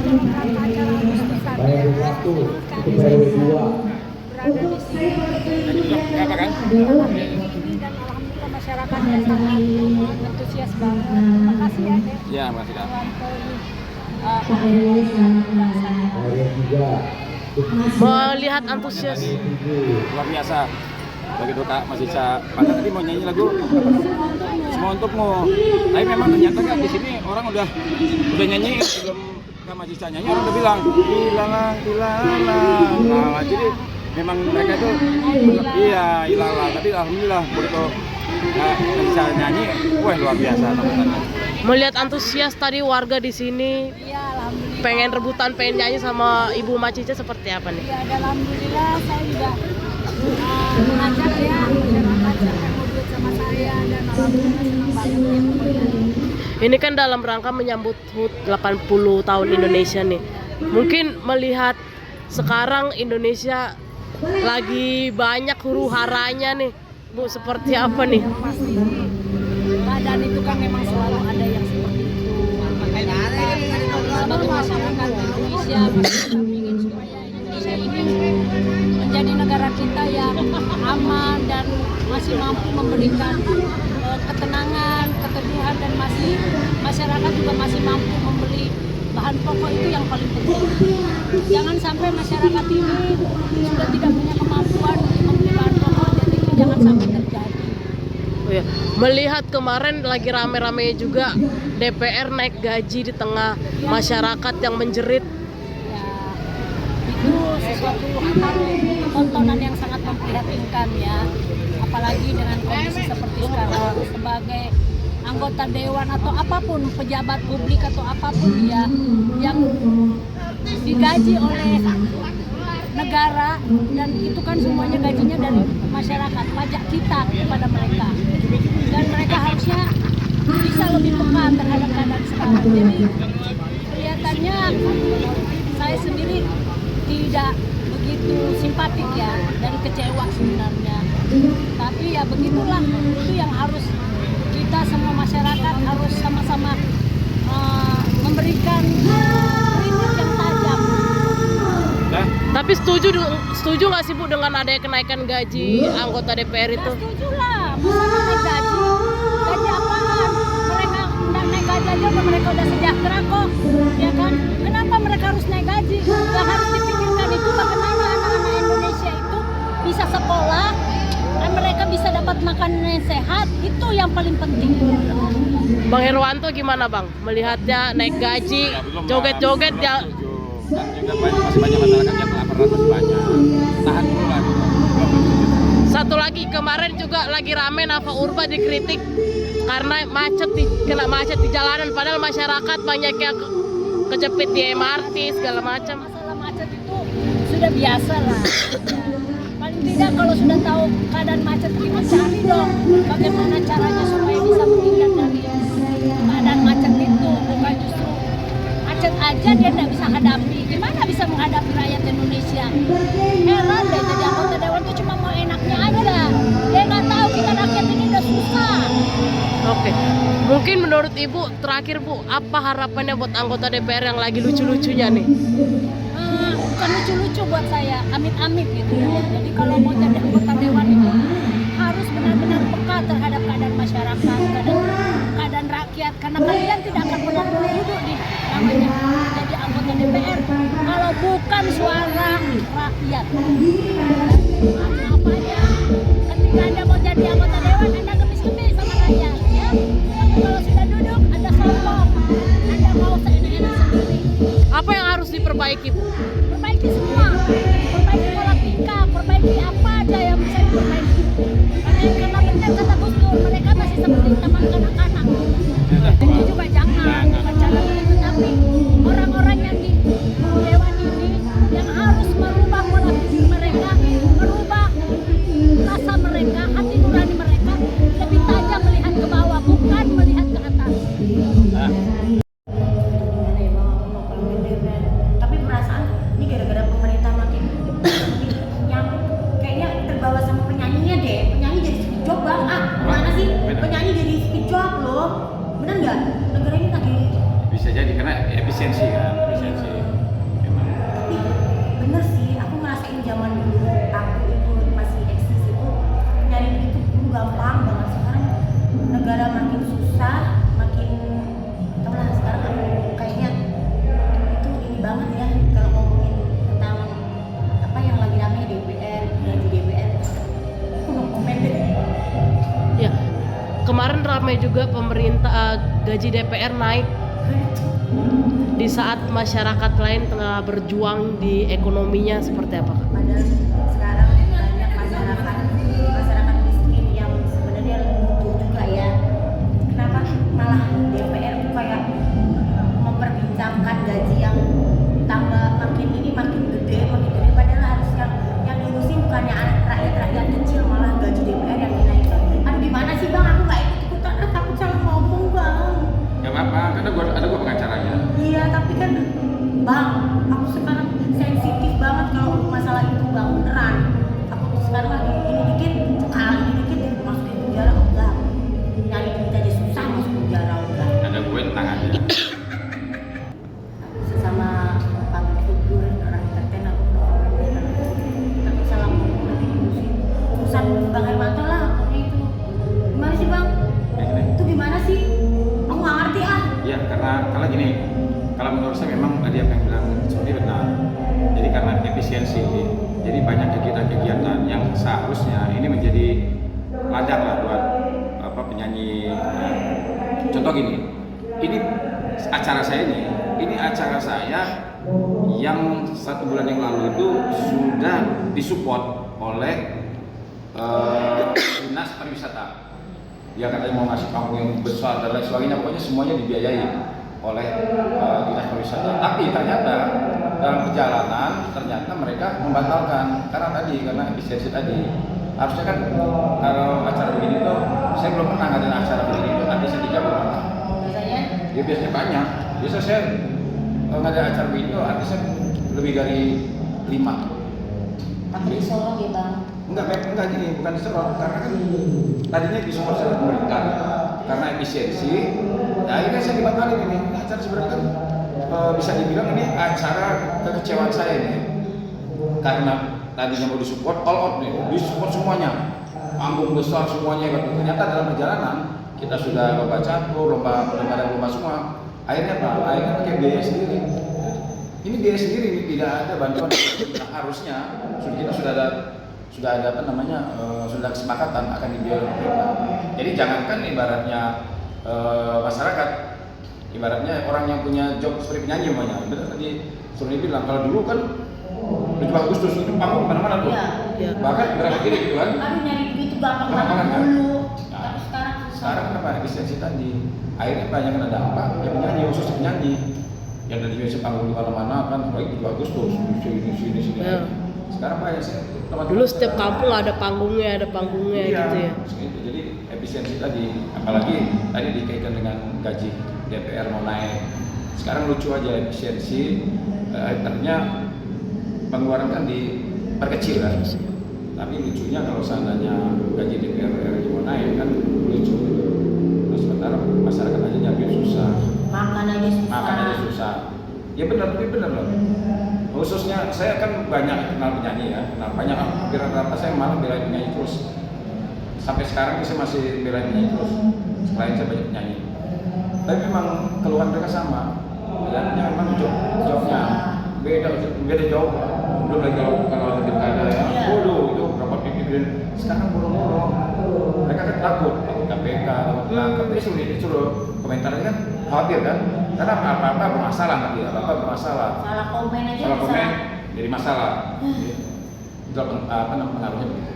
dalam rangka acara Agustusan ya. Kami berada di sini Apa kan? ini dan alhamdulillah masyarakatnya sangat antusias banget. Terima kasih ya Dek. Ya, makasih Kak. Melihat antusias. Luar biasa. Begitu Kak masih bisa pada tadi mau nyanyi lagu semua untukmu. Tapi memang ternyata Kak di sini orang udah nyanyi sebelum Kak masih bisa nyanyi orang udah bilang ilalang ilalang. Nah, jadi memang mereka itu iya ilalang. Tapi alhamdulillah begitu Kak bisa nyanyi, wah luar biasa teman-teman. Melihat antusias tadi warga di sini, Iya, alhamdulillah. pengen rebutan, pengen nyanyi sama Ibu Macica seperti apa nih? Ya, dan alhamdulillah saya juga mengajak ya masyarakat yang mau duit sama saya dan alhamdulillah senang banget. Ini kan dalam rangka menyambut HUT 80 tahun Indonesia nih. Mungkin melihat sekarang Indonesia lagi banyak huru-haranya nih, Bu, seperti apa nih? Pasti keadaan itu kan memang selalu ada yang seperti itu. Makanya kita sebagai masyarakat Indonesia ingin supaya Indonesia ini menjadi negara kita yang aman dan masih mampu memberikan ketenangan, keteduhan dan masih masyarakat juga masih mampu membeli bahan pokok itu yang paling penting. Jangan sampai masyarakat ini sudah tidak punya kemampuan untuk membeli bahan pokok, jadi itu jangan sampai terjadi. Oh ya, melihat kemarin lagi rame-rame juga DPR naik gaji di tengah masyarakat yang menjerit. Ya, itu sesuatu hal tontonan yang sangat memprihatinkan ya, apalagi dengan kondisi seperti sekarang sebagai anggota dewan atau apapun pejabat publik atau apapun ya yang digaji oleh negara dan itu kan semuanya gajinya dari masyarakat, pajak kita kepada mereka dan mereka harusnya bisa lebih peka terhadap keadaan sekarang. Jadi kelihatannya saya sendiri tidak begitu simpatik ya dan kecewa sebenarnya, tapi ya begitulah, itu yang harus kita semua masyarakat harus sama-sama memberikan kritik yang tajam. Tapi setuju nggak sih Bu dengan adanya kenaikan gaji anggota DPR itu? Ya setuju lah, masa naik gaji? Gaji apaan? Mereka udah naik gaji aja mereka udah sejahtera kok, ya kan? Kenapa mereka harus naik gaji? Yang harus dipikirkan itu bagaimana anak-anak Indonesia itu bisa sekolah dan mereka bisa dapat makanan yang sehat, itu yang paling penting. Bang Herwanto gimana Bang? Melihatnya naik gaji, joget-joget ya. Dan juga masih banyak masyarakat yang kelaparan, masih banyak. Tahan dulu lah. Satu lagi kemarin juga lagi rame Nafa Urba dikritik karena kena macet di jalanan, padahal masyarakat banyak yang kejepit di MRT segala macam. Masalah macet itu sudah biasa lah. Paling tidak kalau sudah tahu keadaan macet kita cari dong bagaimana caranya supaya bisa menghindar dari keadaan macet itu, bukan justru macet aja dia tidak bisa hadapi. Gimana bisa menghadapi rakyat Indonesia? Heran deh, jadi anggota dewan itu cuma mau enaknya aja. Dia nggak tahu kita rakyat ini udah susah. Oke, mungkin menurut Ibu terakhir Bu, apa harapannya buat anggota DPR yang lagi lucu-lucunya nih? Bukan lucu-lucu buat saya, amit-amit gitu ya. Jadi kalau mau jadi anggota dewan itu harus benar-benar peka terhadap keadaan masyarakat, keadaan rakyat, karena kalian tidak akan pernah duduk di namanya jadi anggota DPR kalau bukan suara rakyat. Apa-apanya ketika Anda mau jadi anggota dewan Anda gemis-gemis sama rakyat ya. Tapi kalau sudah duduk Anda sombong, Anda mau seenak-enak sendiri. Apa yang harus diperbaiki Bu? Perbaiki semua, perbaiki pola tingkah, perbaiki apa aja yang bisa diperbaiki. Karena benar kata Gus Dur, mereka masih seperti teman kanak-kanak. Itu juga jangan cara begitu, tapi orang-orang yang di dewan ini yang harus merubah pola pikir mereka, merubah rasa mereka, hati nurani mereka lebih tajam melihat ke bawah, bukan melihat ke atas. Tapi perasaan ini gara-gara pemerintah makin yang kayaknya terbawa sama penyanyinya deh. Penyanyi jadi speed job bang. Mana sih penyanyi jadi speed job loh? Bener nggak? Negara ini lagi Bisa jadi karena efisiensi kan, efisiensi. gaji DPR naik di saat masyarakat lain tengah berjuang di ekonominya seperti apa Kak? Padahal sekarang banyak masyarakat miskin yang sebenarnya butuh juga ya. Kenapa malah DPR tuh kayak memperbincangkan gaji yang tambah makin gede padahal harus yang diurusin bukannya rakyat kecil, malah gaji DPR yang dinaikkan. Aduh gimana sih Bang, aku nggak ikut-ikutan, takut salah ngomong Bang. Gak apa-apa, karena ada gua pengacaranya. Iya, tapi kan Bang, aku sekarang sensitif banget kalau masalah itu Bang, beneran. Aku sekarang lagi ini dikit masukin penjara enggak. Nyari duit aja susah masuk penjara enggak. Ada gue tenang aja. Sesama public figure, orang entertain aku tapi salah ngomong nanti diurusin. Urusan Bang Hermanto lah, pokoknya itu. Gimana sih Bang? Itu gimana sih? Aku nggak ngerti ah. Ya karena gini, kalau menurut saya memang tadi apa yang bilang seperti benar. Jadi karena efisiensi, jadi banyak kegiatan-kegiatan yang seharusnya ini menjadi ladang lah buat penyanyi. Contoh gini, ini acara saya ini acara saya yang 1 bulan yang lalu itu sudah disupport oleh Dinas Pariwisata. Dia katanya mau ngasih panggung yang besar dan lain sebagainya, pokoknya semuanya dibiayai oleh Dinas Pariwisata. Tapi ternyata dalam perjalanan mereka membatalkan karena efisiensi tadi. Harusnya kan kalau acara begini tuh, saya belum pernah ngadain acara begini tuh, artisnya 3 belum pernah. Biasanya? Ya biasanya banyak. Biasa saya ngadain acara begini tuh artisnya lebih dari 5. Takut disorong ya Bang. Enggak gini, bukan disorong, karena kan tadinya disupport oleh pemerintah karena efisiensi. Nah akhirnya saya dibatalin ini acara sebenarnya kan bisa dibilang ini acara kekecewaan saya ini karena tadinya mau disupport all out nih, disupport semuanya, panggung besar semuanya, ternyata dalam perjalanan kita sudah lomba catur, lomba semua. Akhirnya apa? Akhirnya pakai biaya sendiri. Ini biaya sendiri, tidak ada bantuan. Nah, harusnya kita sudah ada sudah kesepakatan akan dibiayai oleh pemerintah. Jadi jangankan ibaratnya masyarakat, ibaratnya orang yang punya job seperti penyanyi namanya. Benar tadi Surni bilang kalau dulu kan 7 Agustus itu panggung mana-mana tuh. Iya. Bahkan berapa kali gitu kan? Aduh nyari duit itu gampang Gampang banget kan? dulu. Nah, Tapi sekarang kenapa efisiensi tadi? Akhirnya banyak kena dampak ya penyanyi, khusus penyanyi yang dari biasa panggung di mana-mana kan, baik 7 Agustus sini. Ya. Sekarang banyak sih. Dulu setiap kampung ada panggungnya Iya, gitu ya. segitu. Jadi efisiensi tadi, apalagi tadi dikaitkan dengan gaji DPR mau naik. Sekarang lucu aja efisiensi, artinya pengeluaran kan diperkecil kan. Tapi lucunya kalau seandainya gaji DPR RI mau naik kan lucu gitu. Nah, sementara masyarakat aja nyampe susah, makan aja susah. Ya benar, tapi benar loh. Khususnya saya kan banyak kenal penyanyi ya, banyak hampir rata-rata saya malah belain penyanyi terus. Sampai sekarang saya masih belain penyanyi terus. Selain saya banyak penyanyi. Tapi memang keluhan mereka sama. Dan memang jobnya beda jauh. Belum lagi kalau pilkada ya. Waduh, itu berapa pikirin. Sekarang buru-buru. Mereka kan takut KPK, tangkap. Dia suruh komentarnya kan khawatir kan. Karena apa-apa bermasalah nanti, apa-apa bermasalah. Salah komen aja Salah bisa. komen jadi masalah. Itu apa namanya pengaruhnya begitu.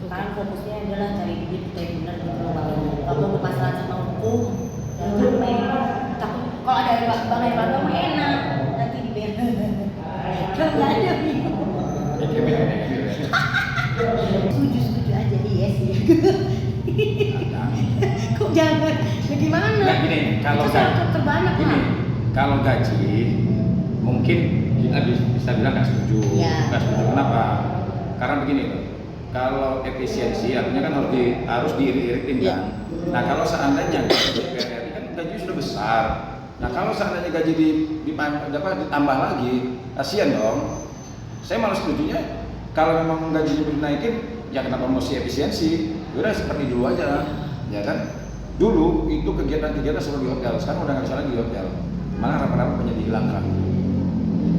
Sekarang fokusnya adalah cari duit kayak bener gitu loh Bang. Kalau mau masalah sama hukum, jangan sampai takut. Kalau ada Bang Hermanto mah enak, nanti dibayar. Kan nggak ada bingung. Setuju aja dia sih. Kok jangan bagaimana? Nah gini, kalau terbanyak gini, kalau gaji mungkin kita bisa bilang nggak setuju. Iya. Nggak setuju kenapa? Karena begini loh, kalau efisiensi artinya kan harus diirit-iritin kan. Nah kalau seandainya gaji DPR RI kan gaji sudah besar. Nah kalau seandainya gaji ditambah lagi, kasihan dong. Saya malah setujunya kalau memang gajinya dinaikin, ya kenapa mesti efisiensi? Udah seperti dulu aja, ya kan? Dulu itu kegiatan-kegiatan selalu di hotel, sekarang udah nggak bisa lagi di hotel. Malah rapa-rapa banyak dihilangkan.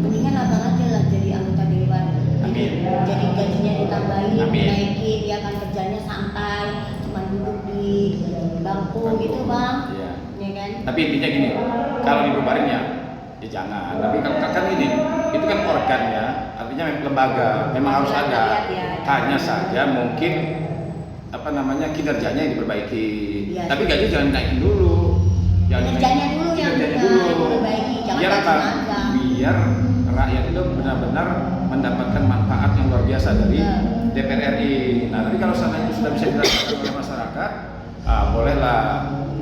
Mendingan abang aja lah jadi anggota dewan. Amin. Jadi gajinya ditambahin, Amin. dinaikin, dia kan kerjanya santai, cuma duduk di bangku gitu Bang. Iya. Ya kan? Tapi intinya gini, kalau dibubarin ya jangan. Tapi kan gini, itu kan organ ya, artinya lembaga, memang harus ada. Hanya saja mungkin apa namanya kinerjanya yang diperbaiki. Iya, Tapi gaji jangan naikin dulu. Kinerjanya dulu yang diperbaiki, jangan Biar apa? aja. Biar rakyat itu benar-benar mendapatkan manfaat yang luar biasa dari DPR RI. Nah, nanti kalau sana itu sudah bisa dirasakan oleh masyarakat,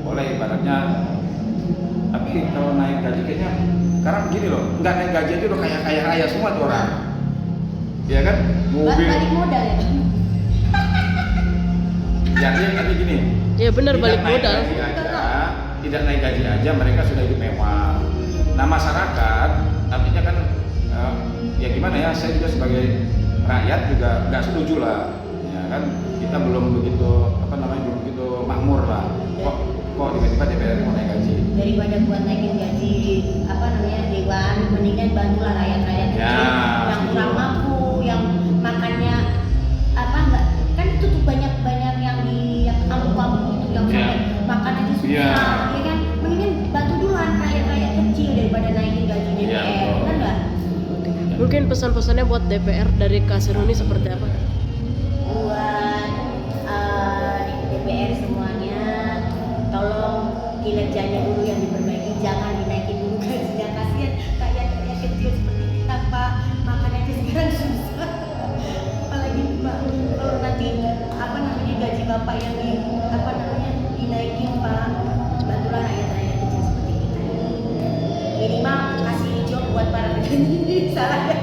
boleh ibaratnya. Tapi kalau naik gaji kayaknya sekarang begini loh, nggak naik gaji itu udah kaya raya semua tuh orang. Iya kan? Mobil. Balik modal ya. Ya, tapi gini. Ya benar, tidak balik naik modal. gaji aja, tidak naik gaji aja mereka sudah hidup mewah. Nah, masyarakat artinya kan ya gimana ya, saya juga sebagai rakyat juga nggak setuju lah, ya kan, kita belum begitu belum begitu makmur lah. Kok tiba-tiba DPR mau naik gaji? Daripada buat naikin gaji dewan, mendingan bantulah rakyat-rakyat kecil yang kurang mampu, yang makannya enggak, kan itu tuh banyak yang di kampung-kampung itu yang sampai makan aja susah, ya kan, mendingan bantu duluan rakyat-rakyat kecil daripada naikin gaji DPR, benar nggak? Mungkin pesan-pesannya buat DPR dari Kak Seruni seperti apa? Buat DPR semuanya, tolong kinerjanya dulu yang diperbaiki, jangan dinaikin dulu gajinya, kasihan rakyat kecil seperti kita Pak, makan aja sekarang susah, apalagi Pak kalau nanti gaji Bapak yang dinaikin Pak, bantulah rakyat kecil seperti kita, minimal kasih job buat para petani. Salah ya?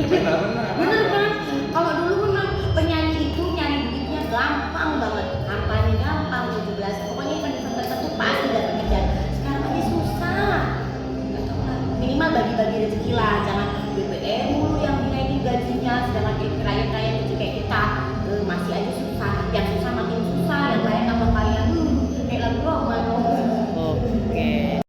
Ya benar. Bener